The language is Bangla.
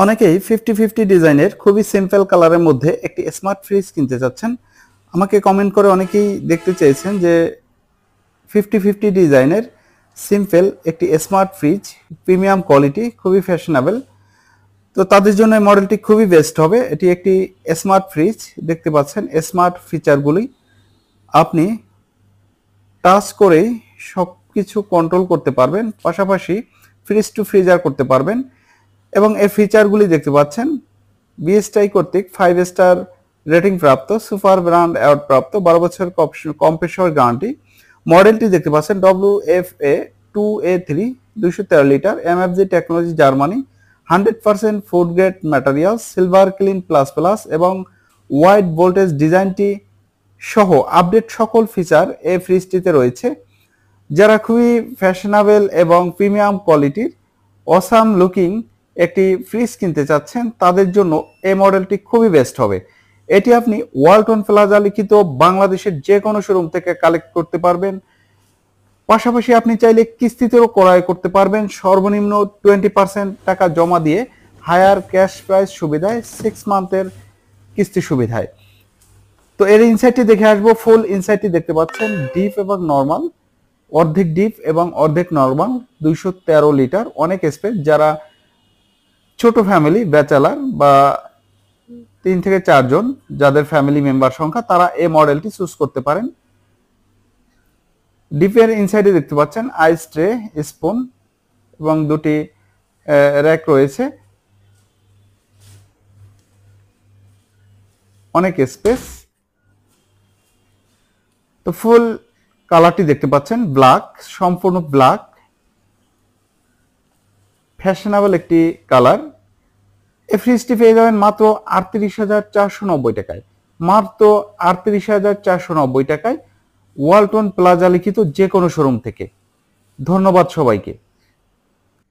অনেকেই 50-50 ডিজাইনের খুবই সিম্পল কালারের মধ্যে একটি স্মার্ট ফ্রিজ কিনতে চাচ্ছেন। আমাকে কমেন্ট করে অনেকেই দেখতে চেয়েছেন যে 50-50 ডিজাইনের সিম্পল একটি স্মার্ট ফ্রিজ, প্রিমিয়াম কোয়ালিটি, খুবই ফ্যাশনেবল। তো তাদের জন্য এই মডেলটি খুবই বেস্ট হবে। এটি একটি স্মার্ট ফ্রিজ, দেখতে পাচ্ছেন স্মার্ট ফিচারগুলি আপনি টাচ করেই সবকিছু কন্ট্রোল করতে পারবেন, পাশাপাশি ফ্রিজ টু ফ্রিজার করতে পারবেন। এবং এই ফিচারগুলি দেখতে পাচ্ছেন বিএসটিআই কর্তৃক 5 স্টার রেটিং প্রাপ্ত, সুপার ব্র্যান্ড অ্যাওয়ার্ড প্রাপ্ত, 12 বছর কম্প্রেসর গ্যারান্টি। মডেলটি দেখতে পাচ্ছেন WFA 2A3 213 litre, MFG technology, Germany, 100% food grade material, silver clean plus plus এবং ওয়াইড ভোল্টেজ ডিজাইনটি সহ আপডেট সকল ফিচার এই ফ্রিজটিতে রয়েছে। যারা খুবই ফ্যাশনেবল এবং প্রিমিয়াম কোয়ালিটির অসাম লুকিং একটি ফ্রিজ কিনতে চাচ্ছেন, তাদের জন্য এই মডেলটি খুবই বেস্ট হবে। এটি আপনি ওয়ালটন প্লাজা লিখিত বাংলাদেশের যে কোনো শোরুম থেকে কালেক্ট করতে পারবেন। পাশাপাশি আপনি চাইলে কিস্তিতেও ক্রয় করতে পারবেন, সর্বনিম্ন 20% টাকা জমা দিয়ে হায়ার ক্যাশ প্রাইস সুবিধায় 6 মান্থের কিস্তি সুবিধায়। তো এর ইনসাইটটি দেখে আসবো। ফুল ইনসাইটটি দেখতে পাচ্ছেন ডিপ এবং নর্মাল, অর্ধেক ডিপ এবং অর্ধেক নর্মাল, 213 লিটার, অনেক স্পেস। যারা ছোট ফ্যামিলি, ব্যাচেলার বা 3 থেকে 4 জন যাদের ফ্যামিলি মেম্বার সংখ্যা, তারা এই মডেলটি চুজ করতে পারেন। ডিপের ইনসাইডে দেখতে পাচ্ছেন আইস ট্রে, স্পুন এবং দুটি র্যাক রয়েছে, অনেক স্পেস। তো ফুল কালারটি দেখতে পাচ্ছেন ব্ল্যাক, সম্পূর্ণ ব্ল্যাক, ফ্যাশনেবল একটি কালার। এই ফ্রিজটি পেয়ে যাবেন মাত্র 38,490 টাকায়, মাত্র 38,490 টাকায় ওয়ালটন প্লাজা লিখিত যে কোনো শোরুম থেকে। ধন্যবাদ সবাইকে।